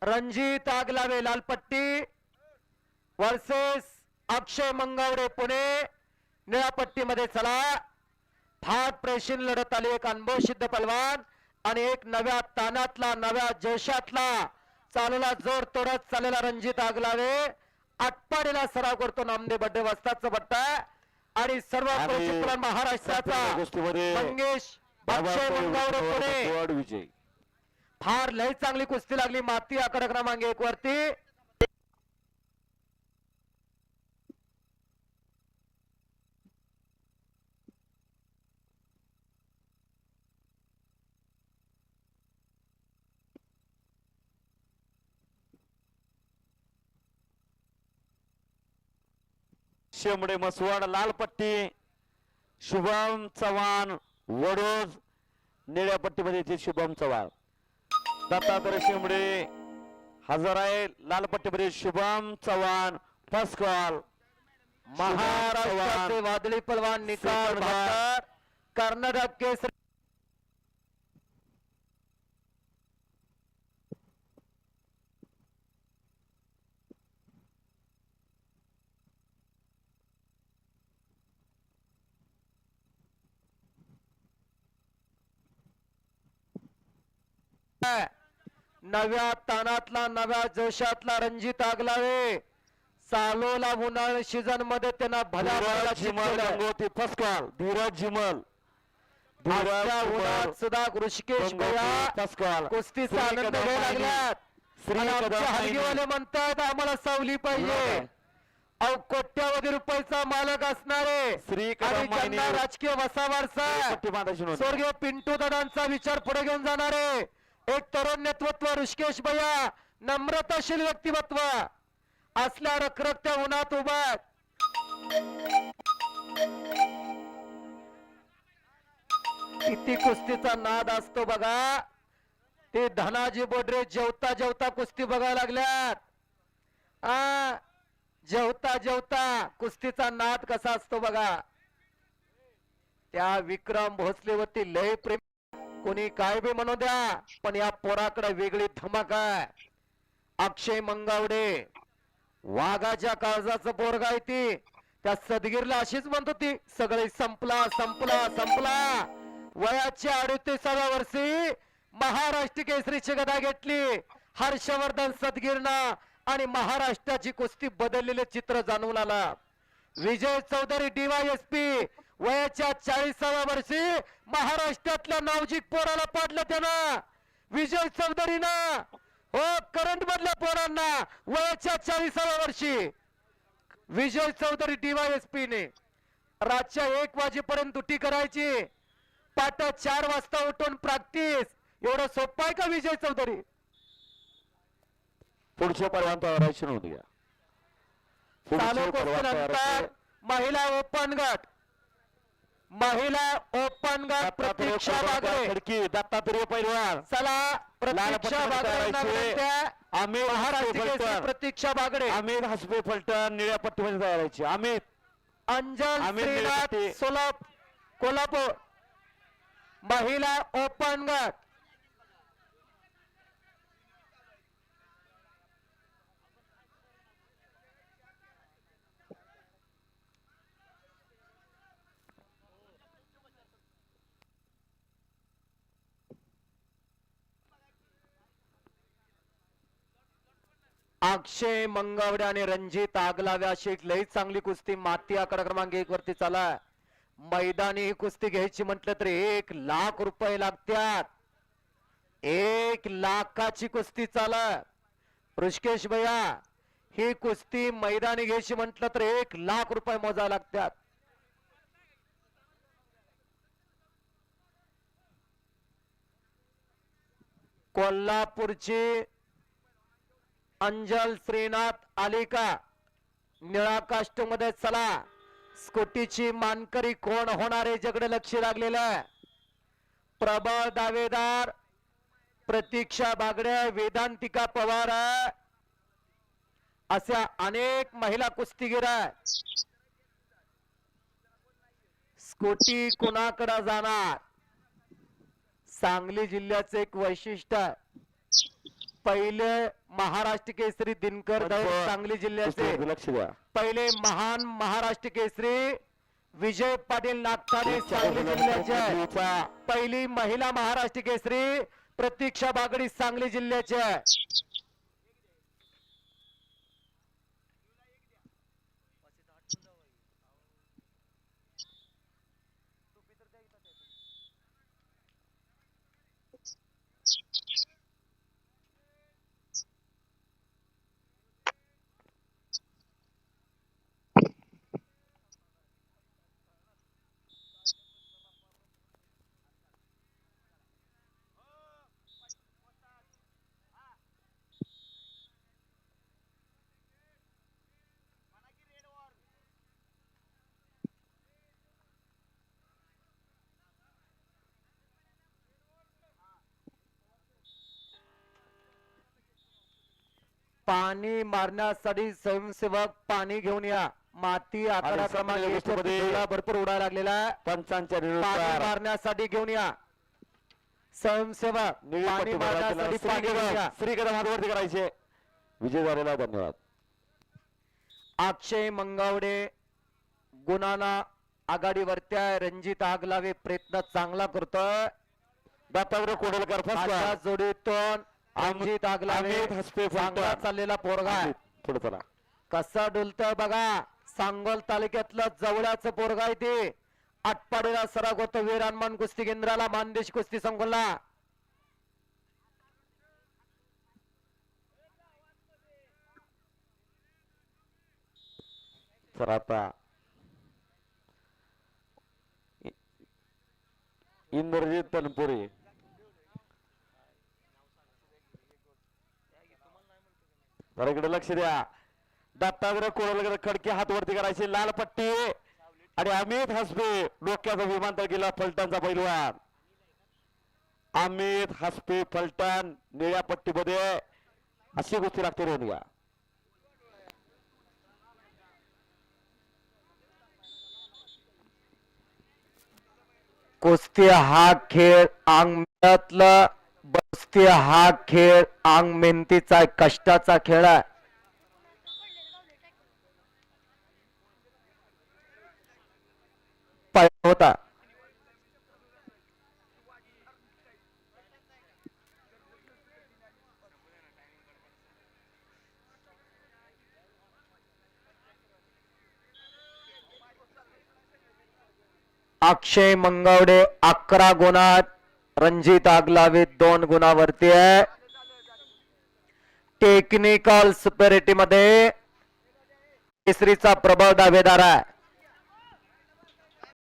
Ranjit Aglave लालपट्टी versus अक्षय मंगवडे पुणे निळ्या पट्टीमध्ये. चला फार प्रेशील लढत आली. एक अनुभव सिद्ध पलवान आणि एक नव्या तानातला नव्या जोशातला चालूला जोर तोडत चाललेला रणजित आगलावे आटपाडीला सराव करतो. नामदेव बड्डे वस्तादचा बट्टा आणि सर्व महाराष्ट्राचा मंगेश अक्षय मंगवडे पुणे. फार लय चांगली कुस्ती लागली. माती आकडा क्रमांक 1 वरती. शेमडे मसवाड लाल पट्टी शुभम चव्हाण वडोज निळ्या पट्टीमध्ये शुभम चव्हाण. दत्तात्रय शेमडे हजर आहे लाल पट्टीमध्ये शुभम चव्हाण. First call. महाराष्ट्राचे वादळी पलवान निकाल कर्नाटक केसरी. नव्या तानातला नव्या जोशातला रणजित आगलावे चालोला उन्हाळी सीझन मध्ये त्यांना भल्या फर्स्ट कॉल. धीरज जिमल सुद्धा ऋषिकेश कुस्तीचा आनंद घ्यायला लागल्यात. हलगीवाले म्हणतात आम्हाला सावली पाहिजे. अहो कोट्यावधी रुपयाचा मालक असणारे त्यांना राजकीय वसावारसा स्वर्गीय पिंटू दादांचा विचार पुढे घेऊन जाणारे एक तरुण नेतृत्व ऋषिकेश भैया नम्रताशील व्यक्तिमत्व असल्या रखरखत्या उन्हात उभा. किती कुस्तीचा नाद असतो बघा. ते धनाजी बोडरे जेवता जेवता कुस्ती बघायला लागल्यात. जेवता जेवता कुस्तीचा नाद कसा असतो बघा. त्या विक्रम भोसलेवरती लय प्रेम. कोणी काय बी म्हणू द्या पण या पोराकडे वेगळी धमक आहे. अक्षय मंगवडे वाघाच्या काळजाचं पोरगा आहे. ती त्या सदगीरला अशीच म्हणत होती सगळे संपला संपला संपला. वयाच्या 38व्या वर्षी महाराष्ट्र केसरीची गदा घेतली हर्षवर्धन सदगीरनं आणि महाराष्ट्राची कुस्ती बदललेले चित्र जाणवून आला. विजय चौधरी DYSP वयाच्या 40व्या वर्षी महाराष्ट्रातल्या नावजिक पोराला पाडलं त्यानं. विजय चौधरीनं हो करंट मधल्या पोरांना वयाच्या 40व्या वर्षी विजय चौधरी DYSP ने रातच्या 1 वाजेपर्यंत दुटी करायची. पाट 4 वाजता उठून प्रॅक्टिस. एवढं सोपं आहे का विजय चौधरी? पुढच्या परवान तयार होऊया. चालू कुस्तीनंतर महिला ओपन गट प्रतीक्षा बागडे दत्तात्रय पैलवान. चला प्रतीक्षा बागडे महाराष्ट्र प्रतीक्षा बागडे अमित हसबे फलटण निळ्या पट्टीमध्ये तयारायची. अमित अंजल श्रीनाथ कोल्हापूर महिला ओपन गट. अक्षय मंगवडे आणि रणजित आगलावे अशी एक लई चांगली कुस्ती माती आकडा क्रमांक 1 वरती चाला. मैदानी ही कुस्ती घ्यायची म्हटलं तर 1 लाख रुपये लागतात. 1 लाखाची कुस्ती चाला. ऋषिकेश भैया ही कुस्ती मैदानी घ्यायची म्हटलं तर 1 लाख रुपये मोजा लागतात. कोल्हापूरची अंजल श्रीनाथ आलिका निळा कास्ट मध्ये. चला स्कूटीची मानकरी कोण होणार आहे जगडे लक्ष लागलेलं आहे. प्रबळ दावेदार प्रतीक्षा बागडे वेदांतिका पवार अशा अनेक महिला कुस्तीगीर आहेत. स्कूटी कुणाकडे जाणार? सांगली जिल्ह्याचं एक वैशिष्ट्य पहिले महाराष्ट्र केसरी दिनकर दैर सांगली जिल्ह्याचे कुस्तीवरती लक्ष द्या. पहिले महान महाराष्ट्र केसरी विजय पाटील नागठाणे सांगली जिल्ह्याचे पहिली महिला महाराष्ट्र केसरी प्रतीक्षा बागडी सांगली जिल्ह्याचे पाणी मारण्यासाठी स्वयंसेवक पाणी घेऊन या. माती आकडा आणि क्रमांक संपलेल्या एकच्या गोष्टीमध्ये धुळा भरपूर उडायला लागलेला आहे. पंचांच्या पाणी निरुत्तर मारण्यासाठी घेऊन या. स्वयंसेवक निळी पाणी पट्टी मारण्यासाठी पाणी घेऊन या. श्रीकदम हातवरती करायचे. विजय झालेला आहे. धन्यवाद. अक्षय मंगावडे गुणाना आघाडीवरती आहे. रणजित आगलावे प्रयत्न चांगला करतोय. दत्तात्रय कोडलकर फर्स्ट अशा क्लास. जोडीतून रणजित आगलावे अमित हसपे चांगला फलटण. चाललेला पोरगा आहे. पुढे चला. कसा डुलतोय बघा. सांगोल तालुक्यातलं जवळचं पोरगा आहे ते. आटपाडीला सराग होतो वीर हनुमान कुस्ती केंद्राला मानदेश कुस्ती संकुलला. तर आता इंद्रजित तनपुरे जरा इकडे लक्ष द्या. दत्तात्रय कोळवलकर खडके हात वरती करायचे. लाल पट्टी आणि अमित हसबे डोक्याचा विमानतळ गेला. फलटणचा पैलवान अमित हसबे फलटण निळ्या पट्टीमध्ये अशी गोष्टी लागते. रोहन घ्या. कुस्ती हा खेळ अंगातला बस्ती हा खेळ अंग मेहनतीचा कष्टाचा खेळ आहे. पाहिजे होता. अक्षय मंगवडे 11 गुणात. रणजित आगलावे 2 गुणावरती आहे. टेक्निकल सुपेरिटी मध्ये केसरीचा प्रबळ दावेदार आहे.